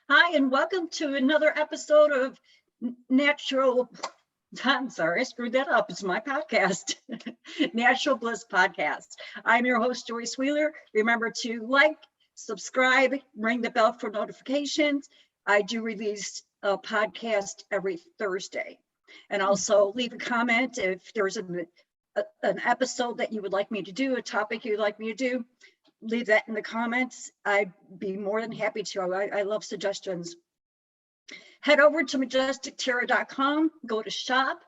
Hi, and welcome to another episode of Natural. I'm sorry, I screwed that up. It's my podcast, Natural Bliss Podcast. I'm your host, Joyce Wheeler. Remember to like, subscribe, ring the bell for notifications. I do release a podcast every Thursday. And also leave a comment if there's an episode that you would like me to do, a topic you'd like me to do. Leave that in the comments. I'd be more than happy to. I love suggestions. Head over to majesticterra.com, go to shop.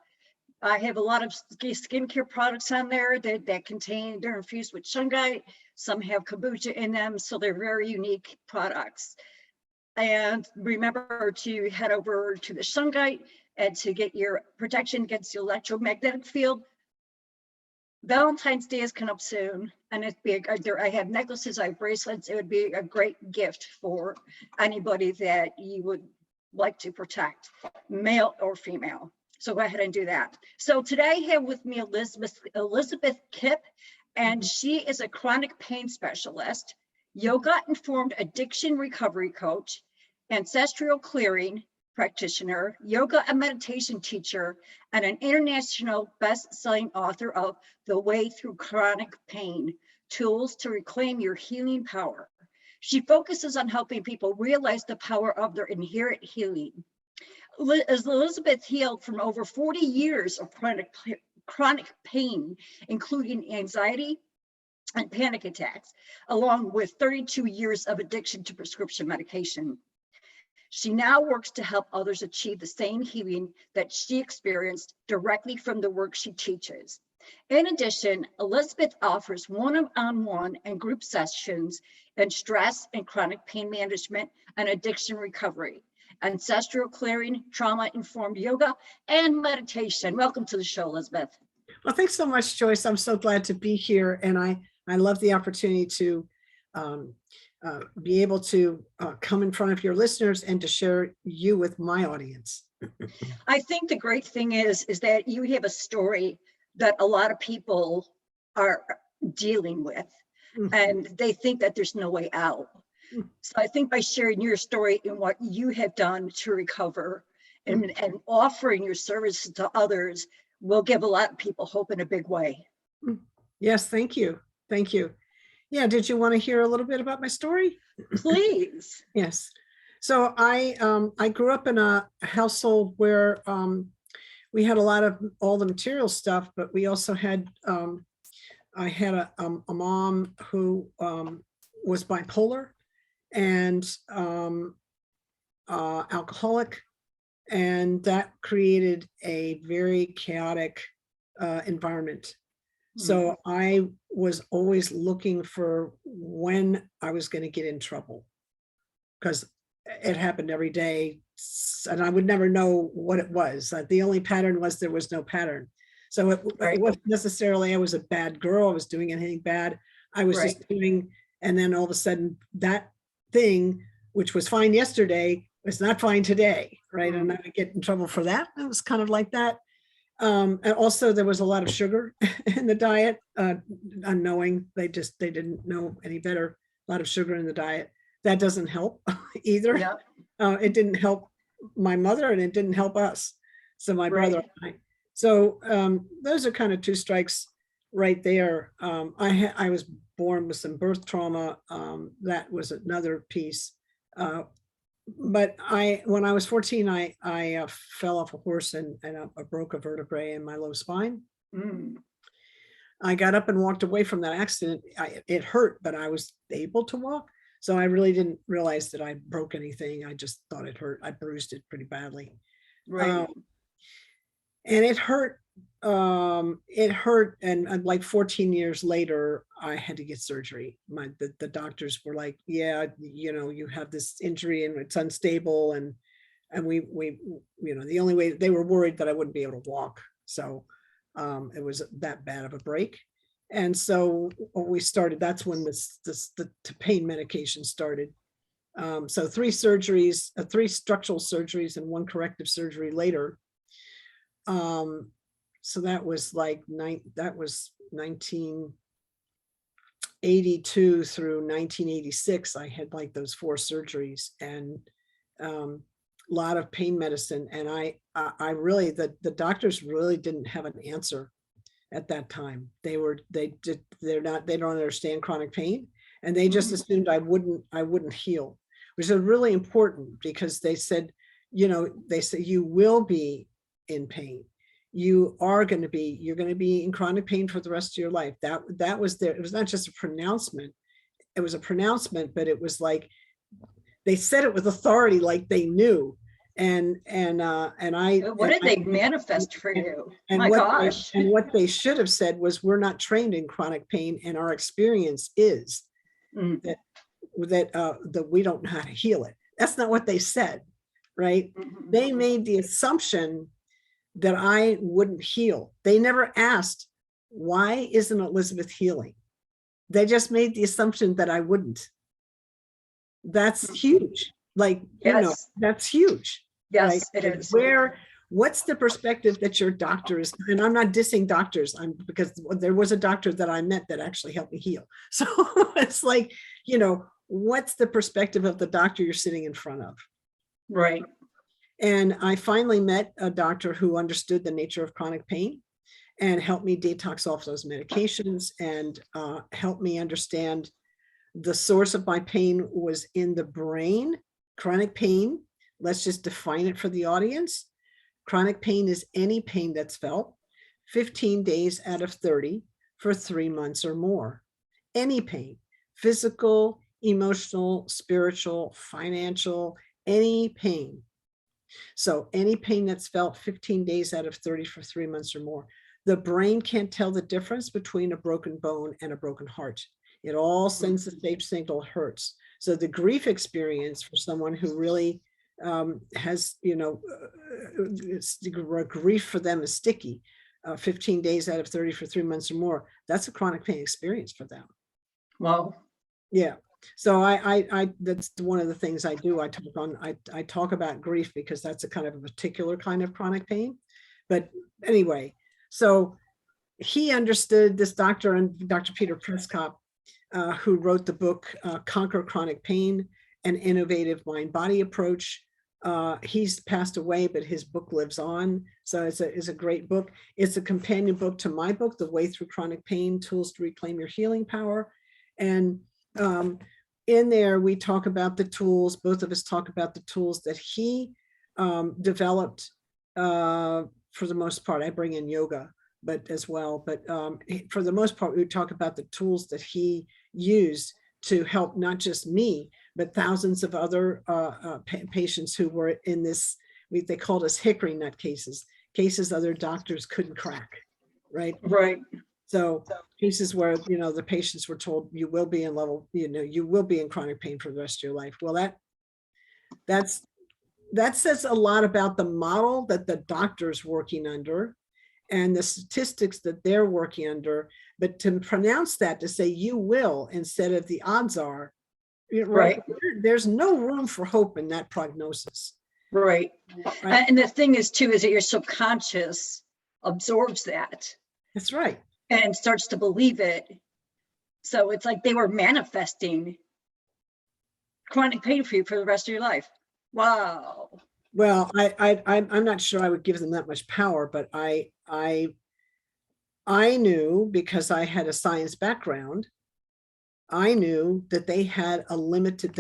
I have a lot of skincare products on there that they're infused with shungite. Some have kombucha in them, so they're very unique products. And remember to head over to the shungite and to get your protection against the electromagnetic field. Valentine's Day is coming up soon, and I have necklaces, I have bracelets. It would be a great gift for anybody that you would like to protect, male or female. So go ahead and do that. So today I have with me Elizabeth Kipp, and she is a chronic pain specialist, yoga-informed addiction recovery coach, ancestral clearing practitioner, yoga and meditation teacher, and an international best-selling author of The Way Through Chronic Pain, Tools to Reclaim Your Healing Power. She focuses on helping people realize the power of their inherent healing. As Elizabeth healed from over 40 years of chronic pain, including anxiety and panic attacks, along with 32 years of addiction to prescription medication. She now works to help others achieve the same healing that she experienced directly from the work she teaches. In addition, Elizabeth offers one-on-one and group sessions in stress and chronic pain management and addiction recovery, ancestral clearing, trauma-informed yoga, and meditation. Welcome to the show, Elizabeth. Well, thanks so much, Joyce. I'm so glad to be here, and I love the opportunity to be able to come in front of your listeners and to share you with my audience. I think the great thing is that you have a story that a lot of people are dealing with, and they think that there's no way out. So I think by sharing your story and what you have done to recover and offering your services to others will give a lot of people hope in a big way. Yes, thank you. Thank you. Yeah, did you want to hear a little bit about my story? Please. Yes. So I grew up in a household where we had a lot of all the material stuff, but we also had I had a mom who was bipolar and alcoholic, and that created a very chaotic environment. So I was always looking for when I was going to get in trouble, because it happened every day and I would never know what it was. The only pattern was there was no pattern. So it wasn't necessarily I was a bad girl, I was doing anything bad. I was just doing, and then all of a sudden that thing, which was fine yesterday, was not fine today, right? And I would get in trouble for that. It was kind of like that. And also there was a lot of sugar in the diet, unknowing, they didn't know any better. A lot of sugar in the diet. That doesn't help either. Yep. It didn't help my mother and it didn't help us. So my brother and I. So those are kind of two strikes right there. I was born with some birth trauma. That was another piece. But when I was 14, I fell off a horse and I broke a vertebrae in my low spine. I got up and walked away from that accident. It hurt, but I was able to walk. So I really didn't realize that I broke anything. I just thought it hurt. I bruised it pretty badly. Right. And it hurt. It hurt. And like 14 years later, I had to get surgery. The doctors were like, yeah, you have this injury and it's unstable. And we, the only way they were worried that I wouldn't be able to walk. So it was that bad of a break. And so we started, that's when the pain medication started. So 3 surgeries, 3 structural surgeries and 1 corrective surgery later. So that was like 1982 through 1986. I had like those 4 surgeries, and lot of pain medicine. And I really, the doctors really didn't have an answer at that time. They don't understand chronic pain, and they just assumed I wouldn't heal, which is really important, because they said, they say you will be in pain. You're going to be in chronic pain for the rest of your life. That was there. It was not just a pronouncement. It was a pronouncement, but it was like, they said it with authority, like they knew. What did they manifest for you? And My gosh. And what they should have said was, we're not trained in chronic pain, and our experience is that we don't know how to heal it. That's not what they said, right? They made the assumption that I wouldn't heal. They never asked, why isn't Elizabeth healing? They just made the assumption that I wouldn't. That's huge. Like, Yes. that's huge. Yes, right? it is. What's the perspective that your doctor is, and I'm not dissing doctors, because there was a doctor that I met that actually helped me heal. So it's like, what's the perspective of the doctor you're sitting in front of? Right. And I finally met a doctor who understood the nature of chronic pain and helped me detox off those medications, and helped me understand the source of my pain was in the brain. Chronic pain, let's just define it for the audience. Chronic pain is any pain that's felt 15 days out of 30 for 3 months or more. Any pain, physical, emotional, spiritual, financial, any pain. So any pain that's felt 15 days out of 30 for 3 months or more. The brain can't tell the difference between a broken bone and a broken heart. It all sends the same signal, hurts. So the grief experience for someone who really has, grief for them is sticky. 15 days out of 30 for 3 months or more, that's a chronic pain experience for them. Wow. Yeah. So I that's one of the things I do. I talk about grief because that's a kind of a particular kind of chronic pain. But anyway, so he understood, this doctor, and Dr. Peter Prescott, who wrote the book, Conquer Chronic Pain, an Innovative Mind-Body Approach. He's passed away, but his book lives on. So it's a great book. It's a companion book to my book, The Way Through Chronic Pain, Tools to Reclaim Your Healing Power. And in there, we talk about the tools, both of us talk about the tools that he developed for the most part. I bring in yoga, but as well, but for the most part, we talk about the tools that he used to help not just me, but thousands of other patients who were in this, they called us hickory nut cases other doctors couldn't crack, right? Right. So cases where, the patients were told, you will be in level, you will be in chronic pain for the rest of your life. Well, that says a lot about the model that the doctor's working under and the statistics that they're working under. But to pronounce that, to say you will instead of the odds are, right? There's no room for hope in that prognosis. Right. And the thing is too, is that your subconscious absorbs that. That's right. And starts to believe it. So it's like they were manifesting chronic pain for you for the rest of your life. Wow. Well, I'm not sure I would give them that much power, but I knew, because I had a science background, I knew that they had a limited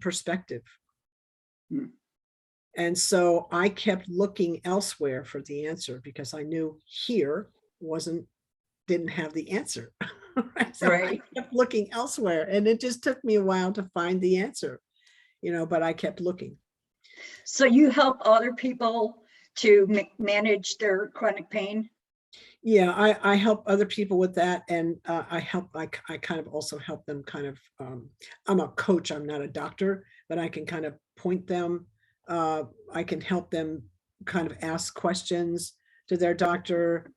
perspective. And so I kept looking elsewhere for the answer, because I knew here didn't have the answer. Right? So I kept looking elsewhere, and it just took me a while to find the answer, but I kept looking. So you help other people to manage their chronic pain? Yeah, I help other people with that. And I kind of also help them I'm a coach, I'm not a doctor, but I can kind of point them. I can help them kind of ask questions to their doctor,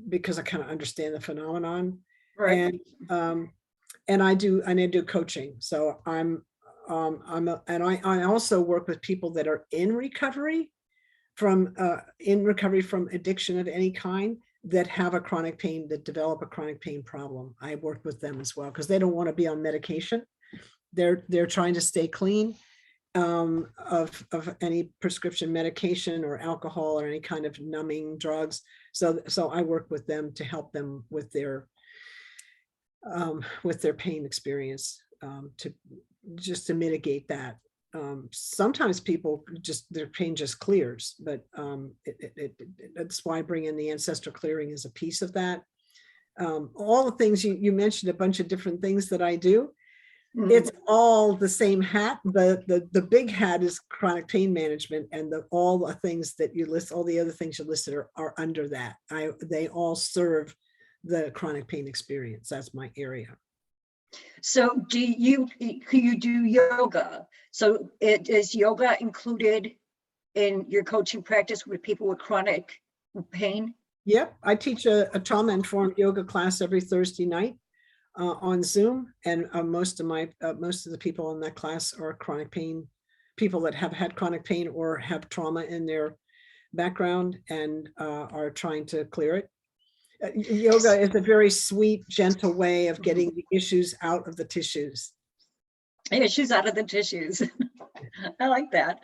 because I kind of understand the phenomenon. Right. And I do coaching. So I also work with people that are in recovery from addiction of any kind, that have a chronic pain, that develop a chronic pain problem. I work with them as well, because they don't want to be on medication. They're trying to stay clean, of any prescription medication or alcohol or any kind of numbing drugs. So I work with them to help them with their pain experience, to just to mitigate that. Sometimes people just, their pain just clears, but that's why I bring in the ancestral clearing as a piece of that. All the things you mentioned, a bunch of different things that I do. It's all the same hat. The big hat is chronic pain management, and all the things that you list, all the other things you listed are under that. They all serve the chronic pain experience. That's my area. So do you do yoga? So is yoga included in your coaching practice with people with chronic pain? Yep, I teach a trauma-informed yoga class every Thursday night on Zoom, and most of the people in that class are chronic pain people that have had chronic pain or have trauma in their background and are trying to clear it. Yoga is a very sweet, gentle way of getting the issues out of the tissues. Issues out of the tissues. I like that.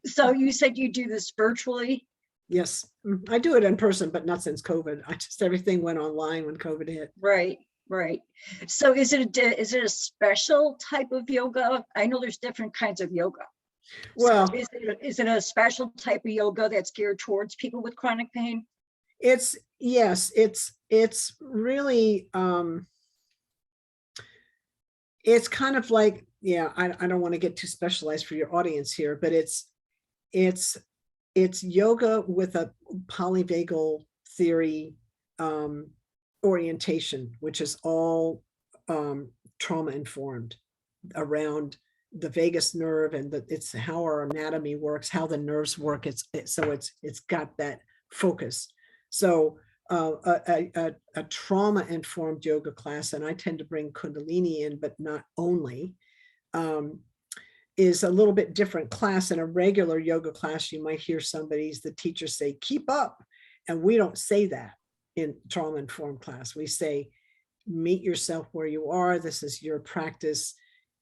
So you said you do this virtually? Yes, I do it in person, but not since COVID. Everything went online when COVID hit. Right, right. So is it a special type of yoga? I know there's different kinds of yoga. Well, so is it a special type of yoga that's geared towards people with chronic pain? Yes, it's really, it's kind of like, yeah, I don't want to get too specialized for your audience here, but it's yoga with a polyvagal theory orientation, which is all trauma informed around the vagus nerve, and it's how our anatomy works, how the nerves work. It's got that focus. So a trauma-informed yoga class, and I tend to bring Kundalini in, but not only, is a little bit different class. In a regular yoga class, you might hear the teacher say, keep up. And we don't say that in trauma-informed class. We say, meet yourself where you are. This is your practice.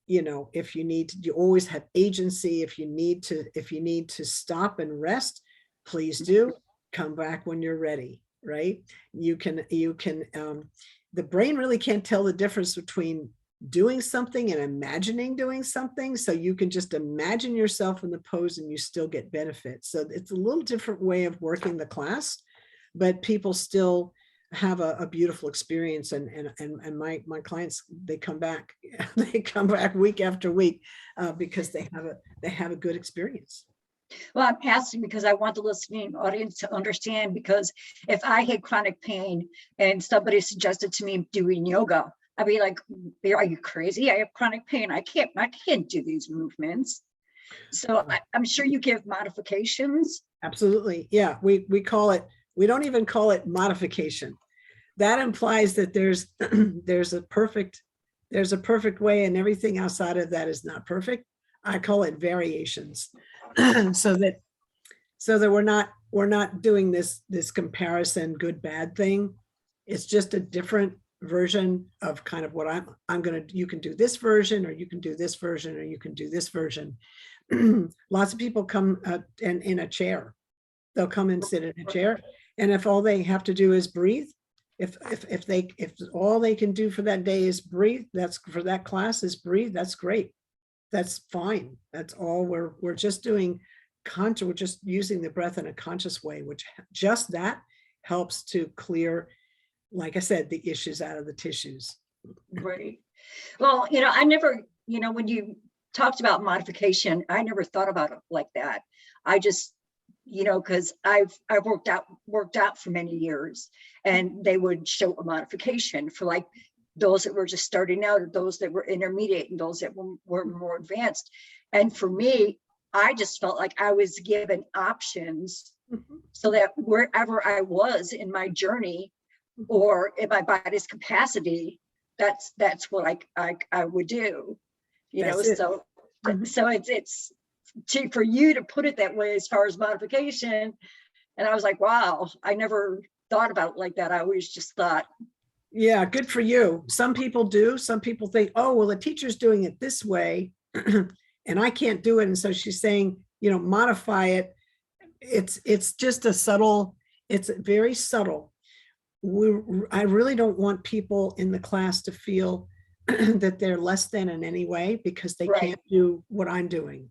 You know, if you need to, you always have agency. If you need to stop and rest, please do. Come back when you're ready, right? You can, the brain really can't tell the difference between doing something and imagining doing something. So you can just imagine yourself in the pose and you still get benefits. So it's a little different way of working the class, but people still have a beautiful experience. And my clients, they come back week after week because they have a good experience. Well, I'm asking because I want the listening audience to understand, because if I had chronic pain and somebody suggested to me doing yoga, I'd be like, are you crazy? I have chronic pain. I can't do these movements. So I'm sure you give modifications. Absolutely. Yeah. We don't even call it modification. That implies that there's a perfect way, and everything outside of that is not perfect. I call it variations. so that we're not doing this comparison good bad thing. It's just a different version of kind of what you can do this version, or you can do this version, or you can do this version. Lots of people come in a chair. They'll come and sit in a chair, and if all they have to do is breathe, if all they can do for that day is breathe, that's for that class is breathe, that's great. That's fine. That's all we're just doing. We're just using the breath in a conscious way, which just that helps to clear, like I said, the issues out of the tissues. Right. Well, I never, when you talked about modification, I never thought about it like that. I just, because I've worked out for many years, and they would show a modification for like those that were just starting out, or those that were intermediate, and those that were more advanced. And for me, I just felt like I was given options so that wherever I was in my journey or in my body's capacity, that's what I would do, so it's for you to put it that way as far as modification. And I was like, wow, I never thought about it like that. I always just thought, yeah, good for you. Some people do. Some people think, oh, well, the teacher's doing it this way. and I can't do it. And so she's saying, modify it. It's just a subtle, it's very subtle. I really don't want people in the class to feel that they're less than in any way because they Right. can't do what I'm doing.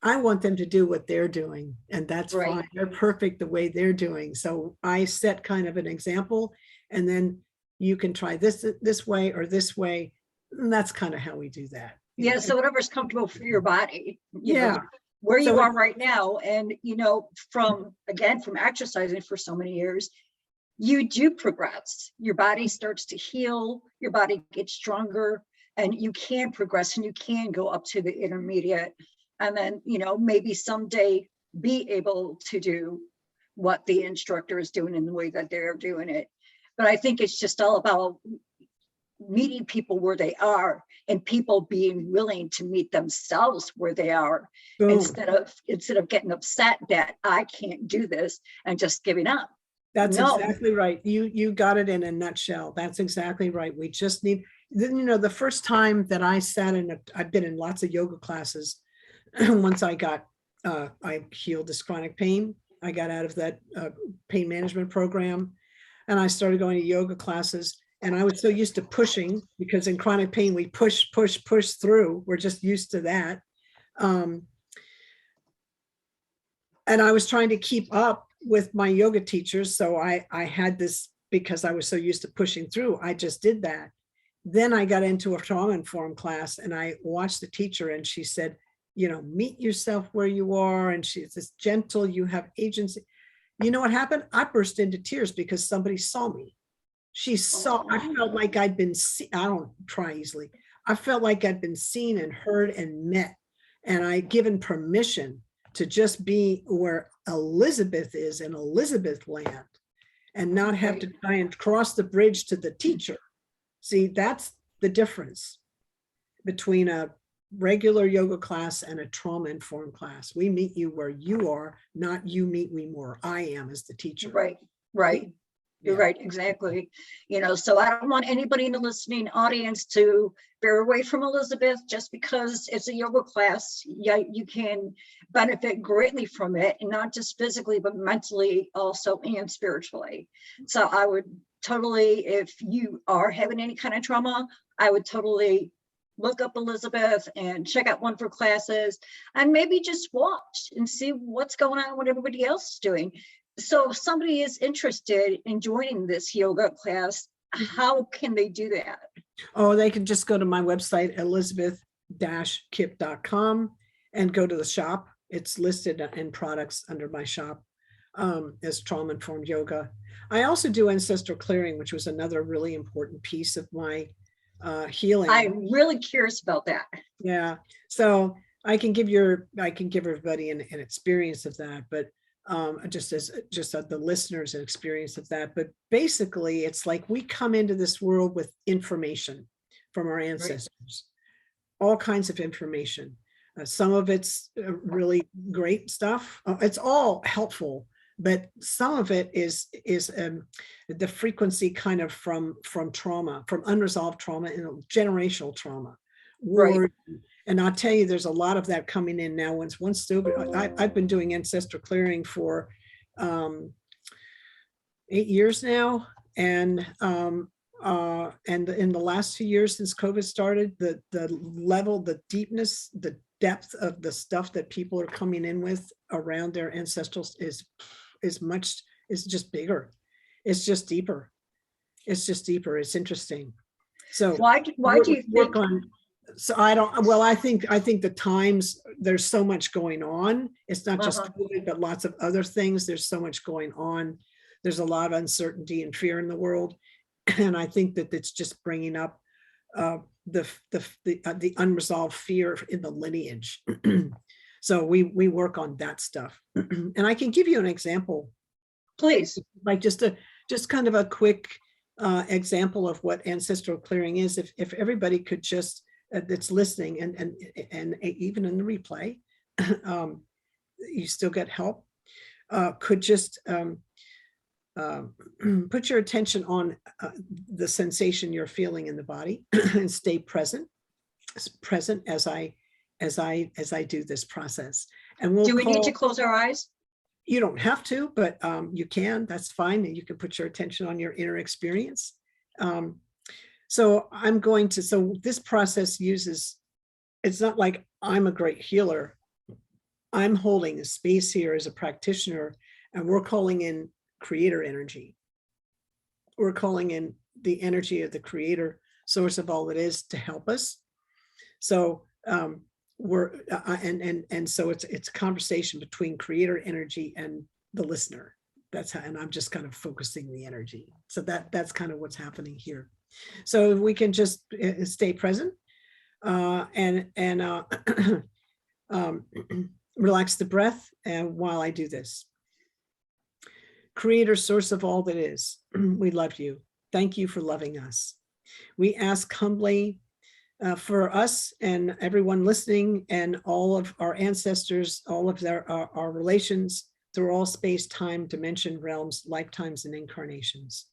I want them to do what they're doing, and that's Right. fine. They're perfect the way they're doing. So I set kind of an example, and then you can try this way or this way. And that's kind of how we do that. Yeah, so whatever's comfortable for your body. Yeah. Where you So are right now. And, from exercising for so many years, you do progress. Your body starts to heal, your body gets stronger, and you can progress and you can go up to the intermediate. And then, maybe someday be able to do what the instructor is doing in the way that they're doing it. But I think it's just all about meeting people where they are and people being willing to meet themselves where they are, boom. instead of getting upset that I can't do this and just giving up. That's No. exactly right. You got it in a nutshell. That's exactly right. We just need, the first time that I sat I've been in lots of yoga classes. Once I healed this chronic pain, I got out of that pain management program, and I started going to yoga classes. And I was so used to pushing, because in chronic pain, we push through. We're just used to that. And I was trying to keep up with my yoga teachers. So I had this, because I was so used to pushing through, I just did that. Then I got into a trauma-informed class, and I watched the teacher, and she said, meet yourself where you are. And she's this gentle, you have agency. You know what happened? I burst into tears because somebody saw me. I felt like I'd been seen. I don't cry easily. I felt like I'd been seen and heard and met, and I'd given permission to just be where Elizabeth is in Elizabeth land, and not have to try and cross the bridge to the teacher. See, that's the difference between a regular yoga class and a trauma-informed class. We meet you where you are, not you meet me where I am as the teacher. Right. You're right, exactly. So I don't want anybody in the listening audience to veer away from Elizabeth just because it's a yoga class. Yeah, you can benefit greatly from it, and not just physically, but mentally also, and spiritually. So I would totally, if you are having any kind of trauma, I would totally look up Elizabeth and check out one of her classes, and maybe just watch and see what's going on, what everybody else is doing. So if somebody is interested in joining this yoga class, how can they do that? Oh, they can just go to my website, elizabeth-kipp.com, and go to the shop. It's listed in products under my shop as trauma-informed yoga. I also do Ancestral Clearing, which was another really important piece of my healing. I'm really curious about that. Yeah, so I can give everybody an experience of that, but just the listeners an experience of that. But basically, it's like we come into this world with information from our ancestors, all kinds of information. Some of it's really great stuff. It's all helpful, but some of it is the frequency kind of from trauma, from unresolved trauma and generational trauma. Right. And I'll tell you, there's a lot of that coming in now. I've been doing Ancestral Clearing for 8 years now. And in the last 2 years since COVID started, the level, the deepness, the depth of the stuff that people are coming in with around their ancestrals is just bigger. It's just deeper. It's interesting. So why do you think? I think the times, there's so much going on. It's not just COVID, but lots of other things. There's so much going on. There's a lot of uncertainty and fear in the world. And I think that it's just bringing up the unresolved fear in the lineage. So we work on that stuff. And I can give you an example. Please. Like just kind of a quick example of what Ancestral Clearing is. If everybody could just, that's listening and even in the replay, you still get help, could just put your attention on the sensation you're feeling in the body and stay present as I as I do this process. And we'll Do we need to call, close our eyes? you don't have to, but you can, that's fine. And you can put your attention on your inner experience. So I'm going to, so this process uses, it's not like I'm a great healer. I'm holding a space here as a practitioner, and we're calling in creator energy. We're calling in the energy of the creator, source of all that is, to help us. So so it's a conversation between creator energy and the listener. That's how, and I'm just kind of focusing the energy. So that's kind of what's happening here. So we can just stay present and relax the breath. And while I do this, creator, source of all that is, we love you. Thank you for loving us. We ask humbly for us and everyone listening, and all of our ancestors, all of our relations through all space, time, dimension, realms, lifetimes, and incarnations,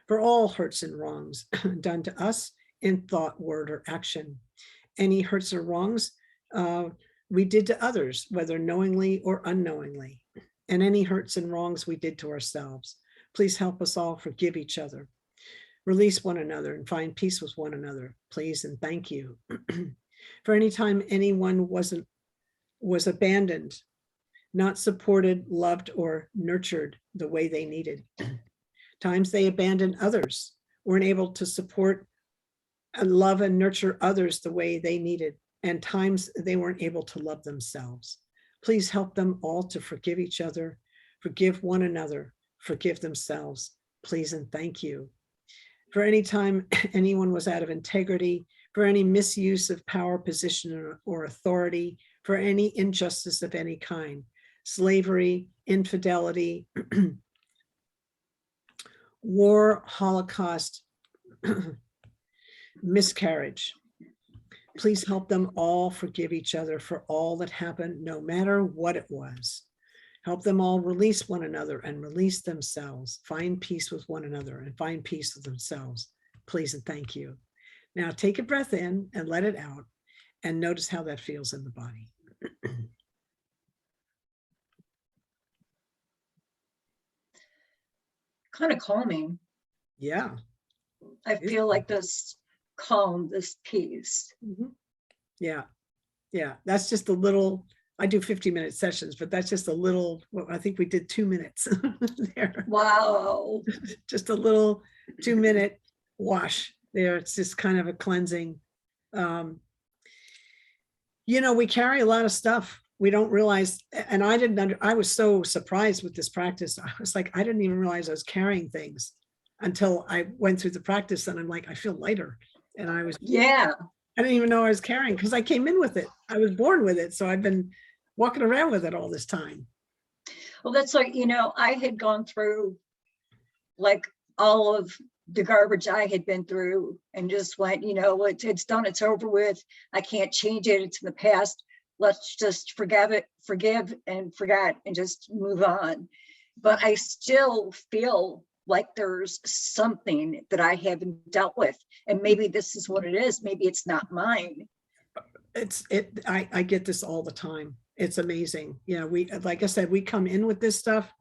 for all hurts and wrongs done to us in thought, word, or action. Any hurts or wrongs we did to others, whether knowingly or unknowingly, and any hurts and wrongs we did to ourselves. Please help us all forgive each other, release one another, and find peace with one another, please, and thank you. For any time anyone was abandoned, not supported, loved, or nurtured the way they needed. Times they abandoned others, weren't able to support and love and nurture others the way they needed, and times they weren't able to love themselves. Please help them all to forgive each other, forgive one another, forgive themselves, please, and thank you. For any time anyone was out of integrity, for any misuse of power, position, or authority, for any injustice of any kind, slavery, infidelity, war, Holocaust, miscarriage. Please help them all forgive each other for all that happened, no matter what it was. Help them all release one another and release themselves, find peace with one another and find peace with themselves. Please and thank you. Now take a breath in and let it out, and notice how that feels in the body. Kind of calming. Yeah. I feel like this calm, this peace. Mm-hmm. Yeah. Yeah. That's just a little, I do 50-minute sessions, but that's just a little, well, I think we did 2 minutes there. Wow. Just a little 2-minute wash there. It's just kind of a cleansing. You know, we carry a lot of stuff. We don't realize, and I was so surprised with this practice. I was like, I didn't even realize I was carrying things until I went through the practice, and I'm like, I feel lighter. And I didn't even know I was carrying, because I came in with it. I was born with it. So I've been walking around with it all this time. Well, that's like, you know, I had gone through like all of the garbage I had been through and just went, you know, it's done, it's over with. I can't change it. It's in the past. Let's just forgive and forget and just move on. But I still feel like there's something that I haven't dealt with. And maybe this is what it is. Maybe it's not mine. I get this all the time. It's amazing. You know, like I said, we come in with this stuff,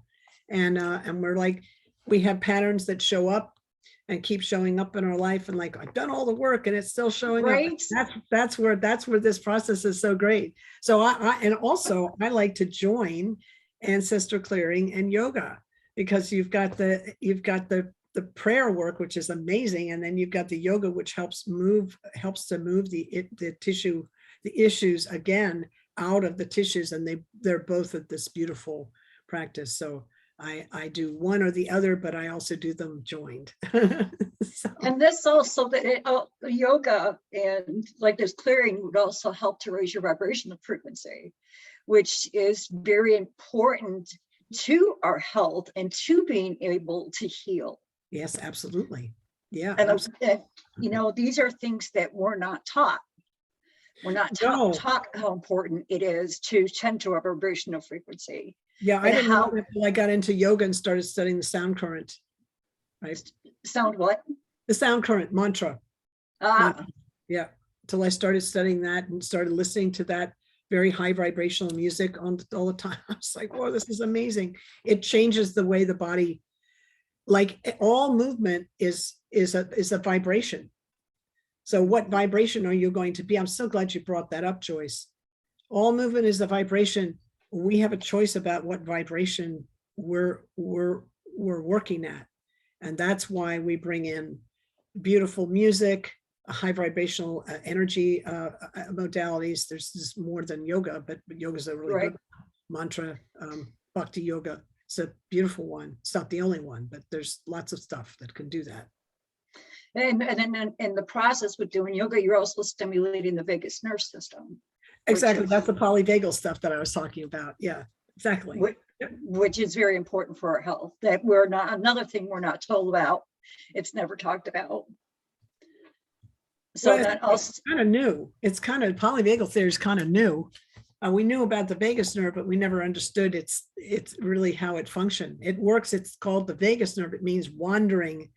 and we're like, we have patterns that show up and keep showing up in our life, and like, I've done all the work and it's still showing right? up. That's where this process is so great. So I like to join Ancestor Clearing and yoga, because you've got the prayer work, which is amazing, and then you've got the yoga, which helps to move the tissue, the issues again out of the tissues, and they're both at this beautiful practice. So I do one or the other, but I also do them joined. So. And this also, the yoga and like this clearing would also help to raise your vibrational frequency, which is very important to our health and to being able to heal. Yes, absolutely. Yeah. And absolutely. you know, these are things that we're not taught. We're not taught how important it is to tend to our vibrational frequency. Yeah, I didn't know until I got into yoga and started studying the sound current. Right? Sound what? The sound current mantra. Mantra. Yeah, till I started studying that and started listening to that very high vibrational music on all the time. I was like, whoa, this is amazing. It changes the way the body, like all movement is a vibration. So what vibration are you going to be? I'm so glad you brought that up, Joyce. All movement is a vibration. We have a choice about what vibration we're working at. And that's why we bring in beautiful music, high vibrational energy modalities. There's more than yoga, but yoga is a really good mantra. Bhakti yoga. It's a beautiful one. It's not the only one, but there's lots of stuff that can do that. And then in the process with doing yoga, you're also stimulating the vagus nerve system. Exactly. That's the polyvagal stuff that I was talking about. Yeah, exactly. Which is very important for our health. That we're not, another thing we're not told about. It's never talked about. So that also, it's kind of new. It's kind of, polyvagal theory is kind of new. We knew about the vagus nerve, but we never understood it's really how it functioned. It works. It's called the vagus nerve. It means wandering.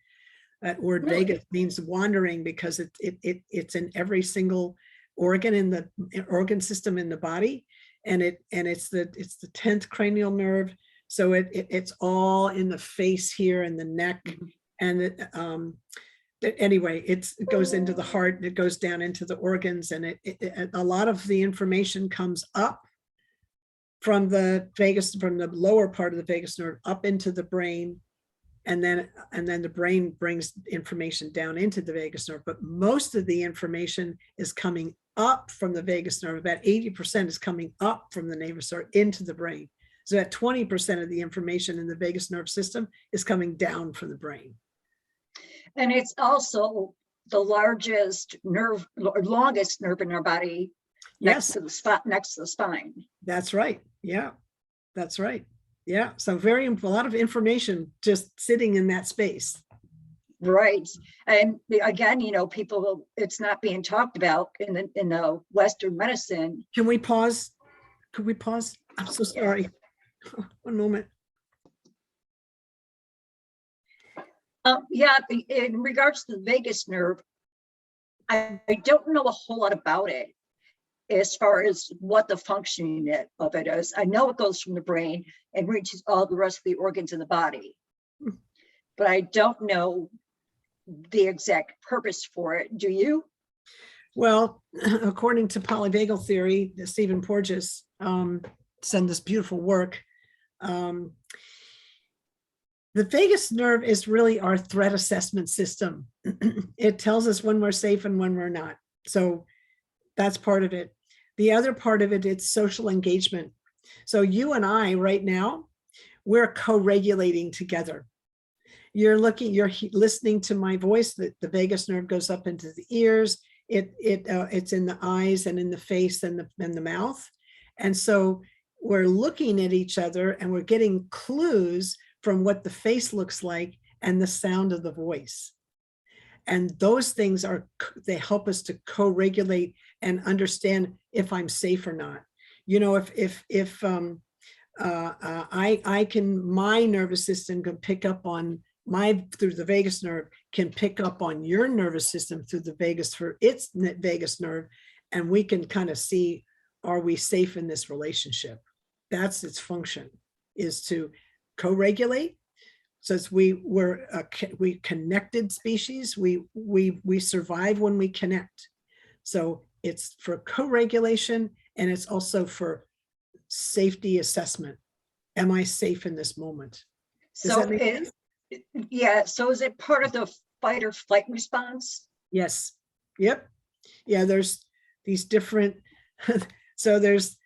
That word Really? vagus means wandering because it's in every single organ in the organ system in the body, and it's the 10th cranial nerve. So it's all in the face here and the neck, and anyway, it goes into the heart and it goes down into the organs, and a lot of the information comes up from the vagus, from the lower part of the vagus nerve up into the brain. And then the brain brings information down into the vagus nerve. But most of the information is coming up from the vagus nerve. About 80% is coming up from the vagus nerve into the brain. So that 20% of the information in the vagus nerve system is coming down from the brain. and it's also the largest nerve, or longest nerve in our body, next Yes, to the spot, next to the spine. that's right. Yeah, that's right. Yeah, so a lot of information just sitting in that space. Right. And again, you know, people, it's not being talked about in the Western medicine. Can we pause? Could we pause? I'm so sorry. One moment. Yeah, in regards to the vagus nerve, I don't know a whole lot about it as far as what the functioning of it is. I know it goes from the brain and reaches all the rest of the organs in the body, but I don't know the exact purpose for it. Do you? Well, according to polyvagal theory, Stephen Porges sent this beautiful work. The vagus nerve is really our threat assessment system. It tells us when we're safe and when we're not. So that's part of it. The other part of it, it's social engagement. So you and I right now, we're co-regulating together. You're listening to my voice. The vagus nerve goes up into the ears. It's in the eyes and in the face and the mouth. And so we're looking at each other and we're getting clues from what the face looks like and the sound of the voice. And those things they help us to co-regulate and understand if I'm safe or not. You know, if my nervous system can pick up on through the vagus nerve, can pick up on your nervous system through the its vagus nerve, and we can kind of see, are we safe in this relationship? That's its function, is to co-regulate. Since we're connected species, we survive when we connect. So it's for co-regulation, and it's also for safety assessment. Am I safe in this moment? Does So that make sense? yeah. So is it part of the fight or flight response? Yes. Yep. Yeah. There's these different. So there's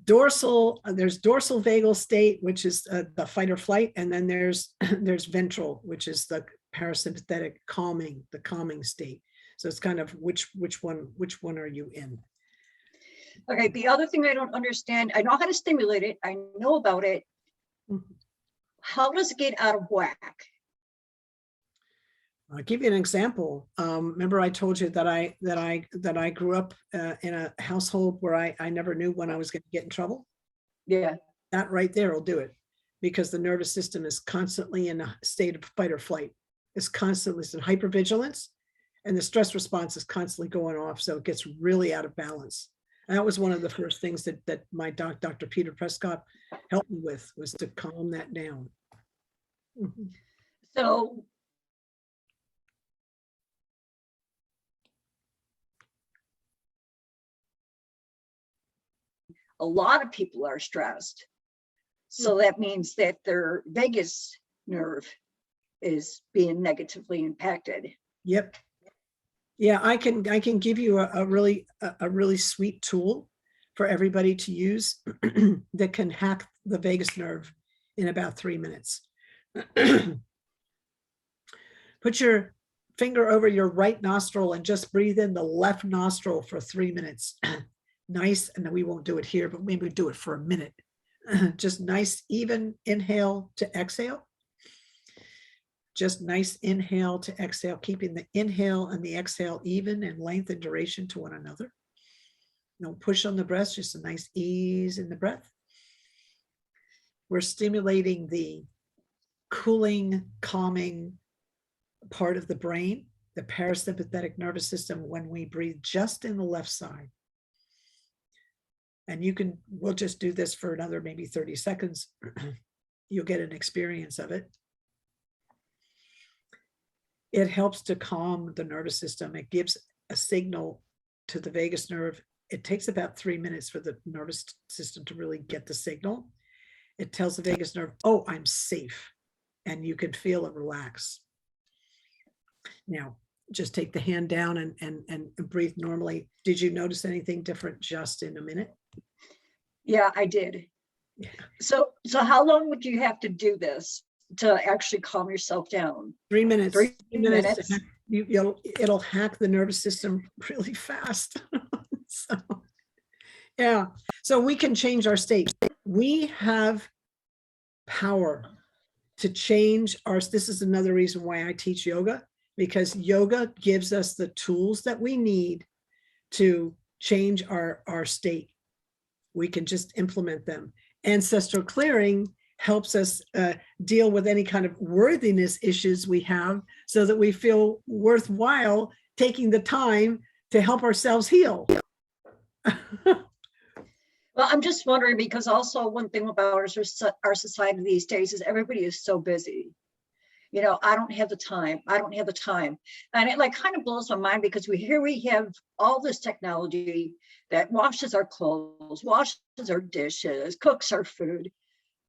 dorsal vagal state, which is the fight or flight, and then there's ventral, which is the parasympathetic the calming state. So it's kind of which one are you in? Okay. The other thing I don't understand, I know how to stimulate it. I know about it. Mm-hmm. How does it get out of whack? I'll give you an example. Remember I told you that I grew up in a household where I never knew when I was going to get in trouble. Yeah. That right there will do it, because the nervous system is constantly in a state of fight or flight. It's in hypervigilance, and the stress response is constantly going off. So it gets really out of balance. That was one of the first things that my Dr. Peter Prescott helped me with, was to calm that down. Mhm. So a lot of people are stressed. So that means that their vagus nerve is being negatively impacted. Yep. Yeah, I can give you a really sweet tool for everybody to use that can hack the vagus nerve in about 3 minutes. Put your finger over your right nostril and just breathe in the left nostril for 3 minutes. Nice, and we won't do it here, but maybe do it for a minute. Just nice, even inhale to exhale. Just nice inhale to exhale, keeping the inhale and the exhale even in length and duration to one another. No push on the breath, just a nice ease in the breath. We're stimulating the cooling, calming part of the brain, the parasympathetic nervous system, when we breathe just in the left side. And we'll just do this for another maybe 30 seconds. You'll get an experience of it. It helps to calm the nervous system. It gives a signal to the vagus nerve. It takes about 3 minutes for the nervous system to really get the signal. It tells the vagus nerve, oh, I'm safe. And you can feel it relax. Now, just take the hand down and breathe normally. Did you notice anything different just in a minute? Yeah, I did. Yeah. So how long would you have to do this to actually calm yourself down? 3 minutes. 3 minutes. minutes. It'll hack the nervous system really fast. So, yeah. So we can change our state. We have power to change our. This is another reason why I teach yoga, because yoga gives us the tools that we need to change our state. We can just implement them. Ancestral clearing helps us deal with any kind of worthiness issues we have, so that we feel worthwhile taking the time to help ourselves heal. Well, I'm just wondering, because also one thing about our society these days is everybody is so busy. You know, I don't have the time. I don't have the time. And it like kind of blows my mind, because we have all this technology that washes our clothes, washes our dishes, cooks our food,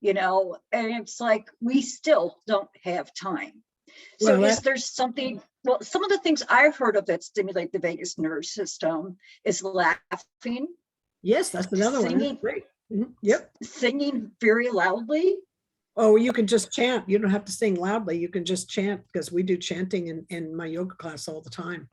you know, and it's like we still don't have time. So Well, is there something, well, some of the things I've heard of that stimulate the vagus nerve system is laughing. yes, that's another one. Singing. That's great. Yep. Singing very loudly. Oh, you can just chant. You don't have to sing loudly. You can just chant, because we do chanting in my yoga class all the time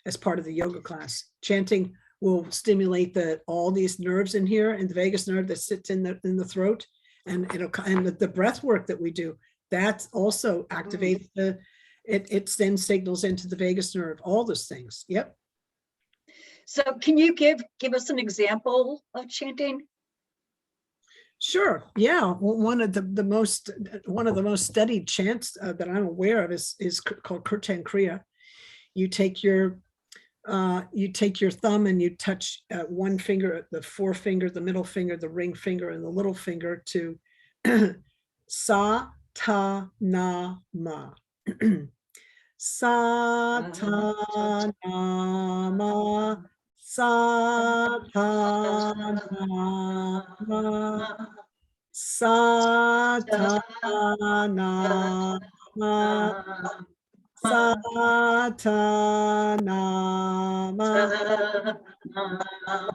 as part of the yoga class. Chanting will stimulate all these nerves in here, and the vagus nerve that sits in the throat, and the breath work that we do, that also activates it sends signals into the vagus nerve, all those things. Yep. So can you give us an example of chanting? Sure. Yeah. Well, one of the most studied chants that I'm aware of is called Kirtan Kriya. You take your thumb and you touch one finger, the forefinger, the middle finger, the ring finger, and the little finger to sa ta na ma. Sa ta na ma. Sa ta na ma. Sa ta na ma. Sa ta na ma.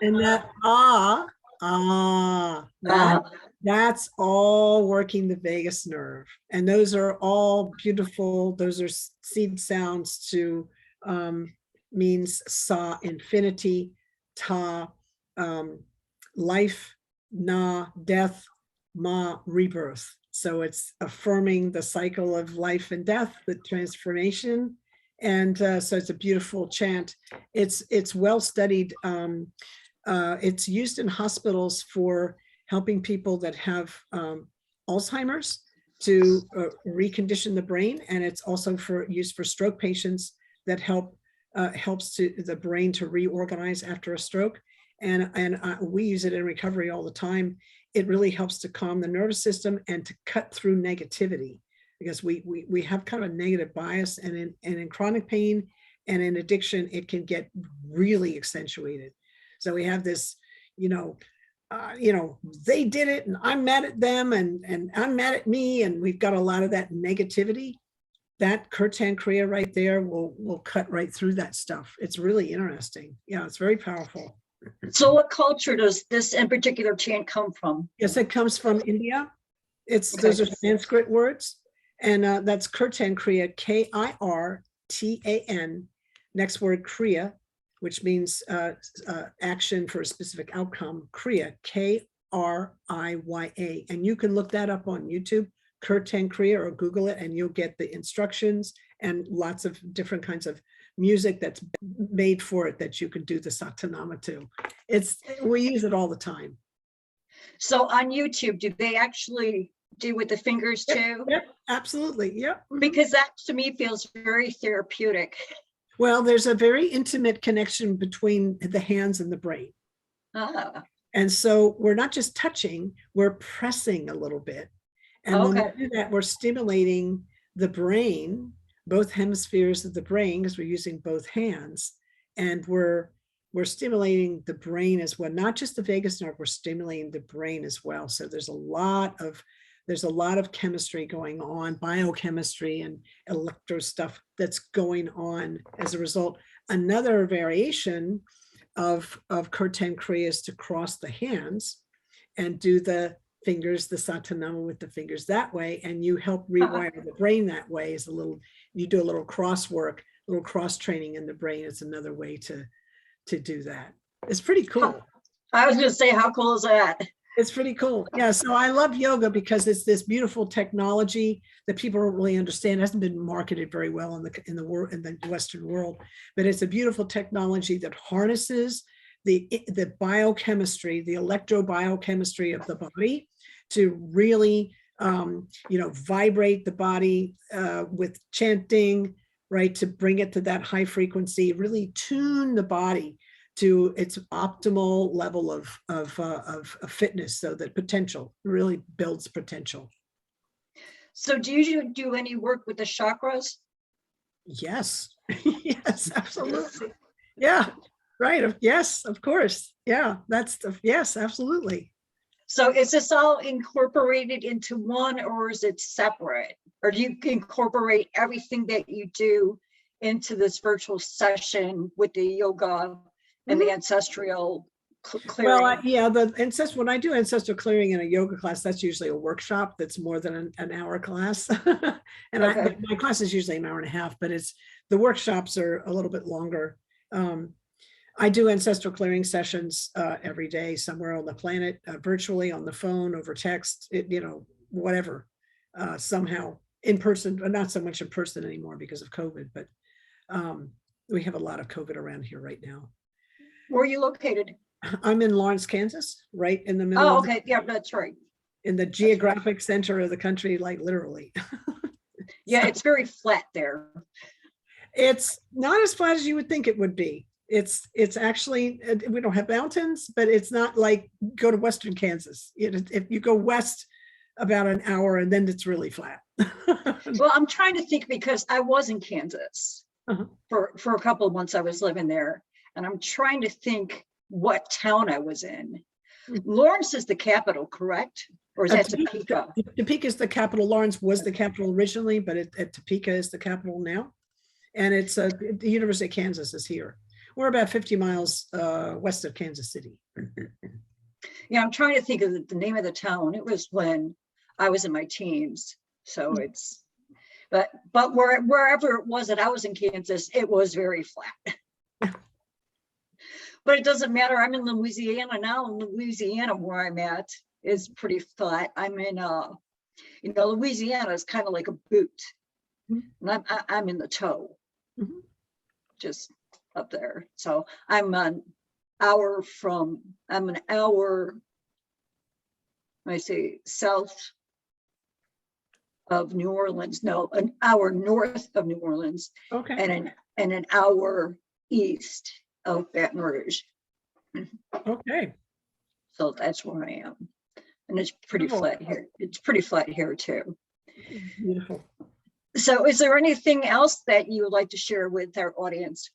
And that's all working the vagus nerve. And those are all beautiful. Those are seed sounds to means sa, infinity, ta, life, na, death, ma, rebirth. So it's affirming the cycle of life and death, the transformation. And so it's a beautiful chant. It's well studied. It's used in hospitals for helping people that have Alzheimer's to recondition the brain. And it's also used for stroke patients that helps the brain to reorganize after a stroke. and we use it in recovery all the time. It really helps to calm the nervous system and to cut through negativity, because we have kind of a negative bias, and in chronic pain and in addiction, it can get really accentuated. So we have this, they did it and I'm mad at them and I'm mad at me. And we've got a lot of that negativity. That Kirtan Kriya right there will cut right through that stuff. It's really interesting. Yeah, it's very powerful. So what culture does this in particular chant come from? Yes, it comes from India. Those are Sanskrit words. And that's Kirtan Kriya, Kirtan. Next word, Kriya, which means action for a specific outcome. Kriya, Kriya. And you can look that up on YouTube, Kirtan Kriya, or Google it, and you'll get the instructions and lots of different kinds of music that's made for it that you can do the Satanama to. We use it all the time. So on YouTube, do they actually do with the fingers too? Yep, absolutely. Yep. Because that to me feels very therapeutic. Well, there's a very intimate connection between the hands and the brain. Ah. And so we're not just touching, we're pressing a little bit. And when we do that, we're stimulating the brain, both hemispheres of the brain, because we're using both hands, and we're stimulating the brain as well, not just the vagus nerve, we're stimulating the brain as well. So there's a lot of chemistry going on, biochemistry and electro stuff that's going on as a result. Another variation of Kirtan Kriya is to cross the hands and do the fingers, the Satanama with the fingers that way, and you help rewire the brain that way. You do a little cross work, a little cross training in the brain. It's another way to do that. It's pretty cool. I was going to say, how cool is that? It's pretty cool. Yeah. So I love yoga because it's this beautiful technology that people don't really understand. It hasn't been marketed very well in the world, in the Western world, but it's a beautiful technology that harnesses the biochemistry, the electrobiochemistry of the body to really, vibrate the body with chanting, right? To bring it to that high frequency, really tune the body to its optimal level of fitness, so that potential really builds potential. So do you do any work with the chakras? Yes. Yes, absolutely. Yeah, right. Yes, of course. Yeah, yes, absolutely. So is this all incorporated into one, or is it separate? Or do you incorporate everything that you do into this virtual session with the yoga and the ancestral clearing? Well, when I do ancestral clearing in a yoga class, that's usually a workshop that's more than an hour class. And my class is usually an hour and a half, but the workshops are a little bit longer. I do ancestral clearing sessions every day somewhere on the planet, virtually, on the phone, over text, whatever, somehow in person, not so much in person anymore because of COVID, but we have a lot of COVID around here right now. Where are you located? I'm in Lawrence, Kansas, right in the middle. Oh, okay. Yeah, that's right. In the geographic center of the country, like literally. Yeah, it's very flat there. It's not as flat as you would think it would be. It's actually, we don't have mountains, but it's not like go to Western Kansas. If you go west about an hour, and then it's really flat. Well, I'm trying to think, because I was in Kansas for a couple of months. I was living there, and I'm trying to think what town I was in. Lawrence is the capital, correct? Or is that Topeka? Topeka is the capital. Lawrence was the capital originally, but Topeka is the capital now. And it's the University of Kansas is here. We're about 50 miles west of Kansas City. Yeah, I'm trying to think of the name of the town. It was when I was in my teens. So it's, but wherever it was that I was in Kansas, it was very flat. But it doesn't matter. I'm in Louisiana now. In Louisiana, where I'm at, is pretty flat. I'm in, Louisiana is kind of like a boot. And I'm in the toe, just up there. So I'm an hour, I say south of New Orleans. No, an hour north of New Orleans. Okay. And an hour east of Baton Rouge. Okay. So that's where I am. And it's pretty Cool. flat here. It's pretty flat here too. Beautiful. So is there anything else that you would like to share with our audience?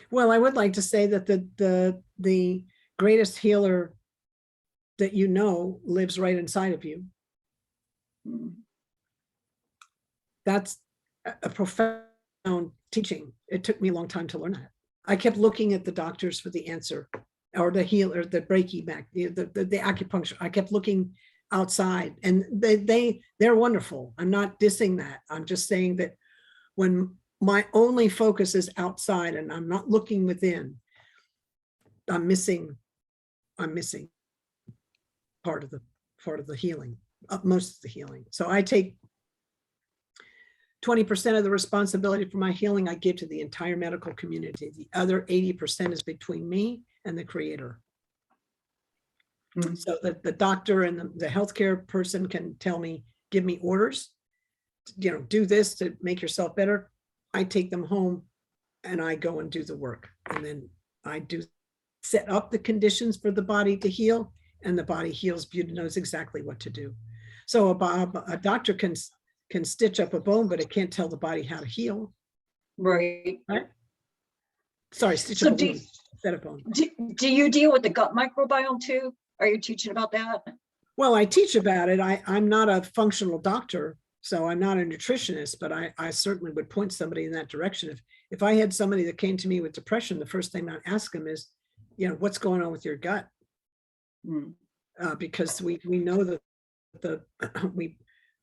Well, I would like to say that the greatest healer that you know lives right inside of you. Mm. That's a profound teaching. It took me a long time to learn that. I kept looking at the doctors for the answer, or the healer, the Reiki back, the acupuncture. I kept looking outside, and they're wonderful. I'm not dissing that. I'm just saying that when my only focus is outside and I'm not looking within, I'm missing part of the healing, most of the healing. So I take 20% of the responsibility for my healing. I give to the entire medical community. The other 80% is between me and the creator. Mm. So that the doctor and the healthcare person can tell me, give me orders, do this to make yourself better. I take them home and I go and do the work. And then I do set up the conditions for the body to heal, and the body heals. Beauty knows exactly what to do. So a doctor can stitch up a bone, but it can't tell the body how to heal. Right. Right? Sorry, stitch So up a bone instead of bone. do you deal with the gut microbiome too? Are you teaching about that? Well, I teach about it. I'm not a functional doctor, so I'm not a nutritionist, but I certainly would point somebody in that direction. If I had somebody that came to me with depression, the first thing I'd ask them is, what's going on with your gut? Mm. Because we know that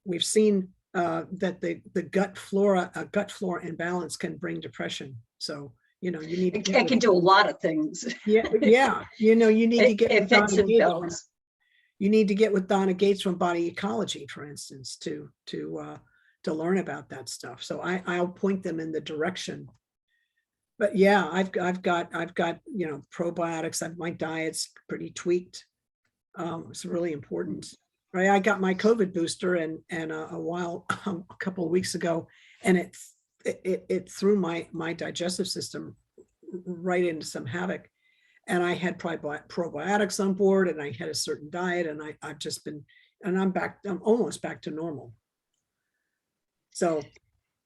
we've seen that the gut flora imbalance can bring depression. So you need to It can do a lot of things. yeah. You need to get It fits and bells. You need to get with Donna Gates from Body Ecology, for instance, to learn about that stuff. So I'll point them in the direction. But yeah, I've got probiotics. My diet's pretty tweaked. It's really important. Right, I got my COVID booster and a couple of weeks ago, and it threw my digestive system right into some havoc. And I had probiotics on board, and I had a certain diet, and I've just been, and I'm almost back to normal. So,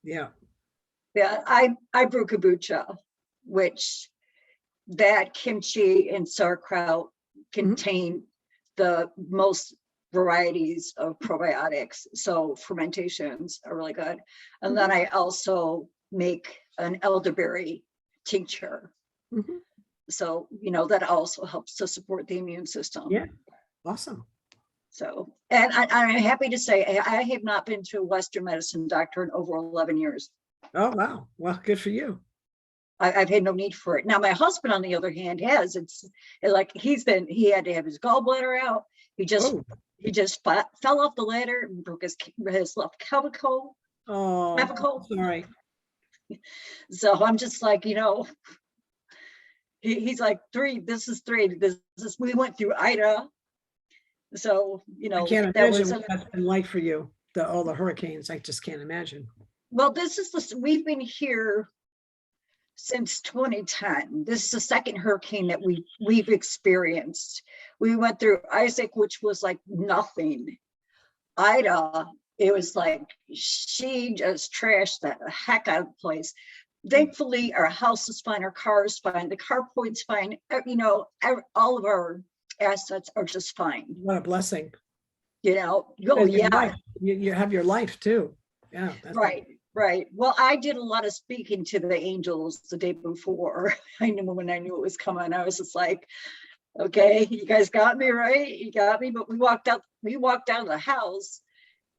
yeah. Yeah, I brew kombucha, which that kimchi and sauerkraut contain the most varieties of probiotics. So fermentations are really good. And then I also make an elderberry tincture. Mm-hmm. So, that also helps to support the immune system. Yeah, awesome. So, and I'm happy to say I have not been to a Western medicine doctor in over 11 years. Oh, wow. Well, good for you. I've had no need for it. Now, my husband, on the other hand, has. It's like he had to have his gallbladder out. He just fell off the ladder and broke his left clavicle. Oh, sorry. So I'm just like, he's like, this is three. We went through Ida. So, I can't imagine what that's been like for you. All the hurricanes. I just can't imagine. Well, we've been here since 2010. This is the second hurricane that we've experienced. We went through Isaac, which was like nothing. Ida, it was like she just trashed the heck out of the place. Thankfully, our house is fine, our car is fine, the carport's fine. All of our assets are just fine. What a blessing. Oh yeah. You have your life too. Yeah. Right. Well, I did a lot of speaking to the angels the day before. When I knew it was coming, I was just like, okay, you guys got me, right? You got me. But we walked out of the house,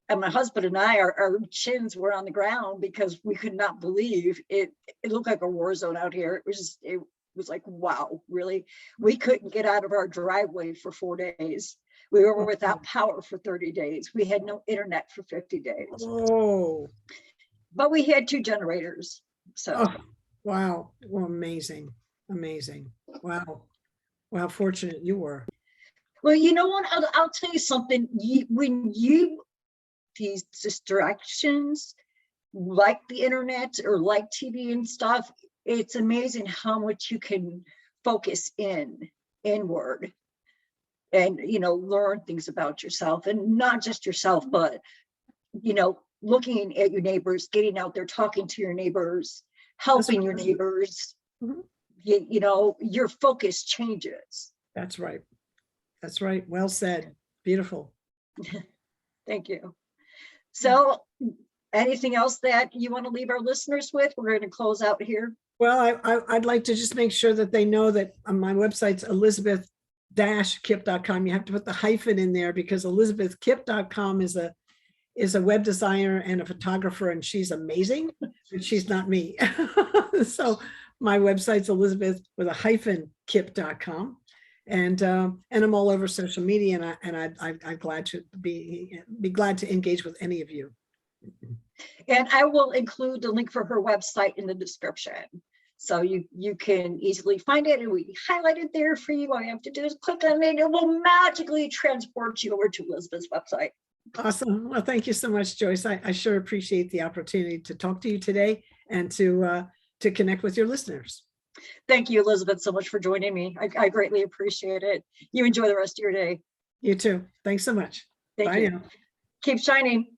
and my husband and I, our chins were on the ground because we could not believe it. It looked like a war zone out here. It was like, wow, really? We couldn't get out of our driveway for 4 days. We were without power for 30 days. We had no internet for 50 days. Oh. But we had 2 generators. So wow. Well, amazing. Wow. Well, how fortunate you were. Well, you know what? I'll tell you something. These distractions, like the internet or like TV and stuff, it's amazing how much you can focus in inward and, learn things about yourself, and not just yourself, but, looking at your neighbors, getting out there, talking to your neighbors, helping your neighbors, Mhm. your focus changes. That's right. That's right. Well said. Beautiful. Thank you. So anything else that you want to leave our listeners with? We're going to close out here. Well, I'd like to just make sure that they know that on my website's Elizabeth-Kipp.com. You have to put the hyphen in there because ElizabethKipp.com is a web designer and a photographer, and she's amazing, but she's not me. So my website's Elizabeth with a hyphen Kipp.com. And I'm all over social media, and I'm glad to be glad to engage with any of you. And I will include the link for her website in the description. So you can easily find it, and we highlight it there for you. All you have to do is click on it, and it will magically transport you over to Elizabeth's website. Awesome. Well, thank you so much, Joyce. I sure appreciate the opportunity to talk to you today and to connect with your listeners. Thank you, Elizabeth, so much for joining me. I greatly appreciate it. You enjoy the rest of your day. You too. Thanks so much. Thank Bye you. now. Keep shining.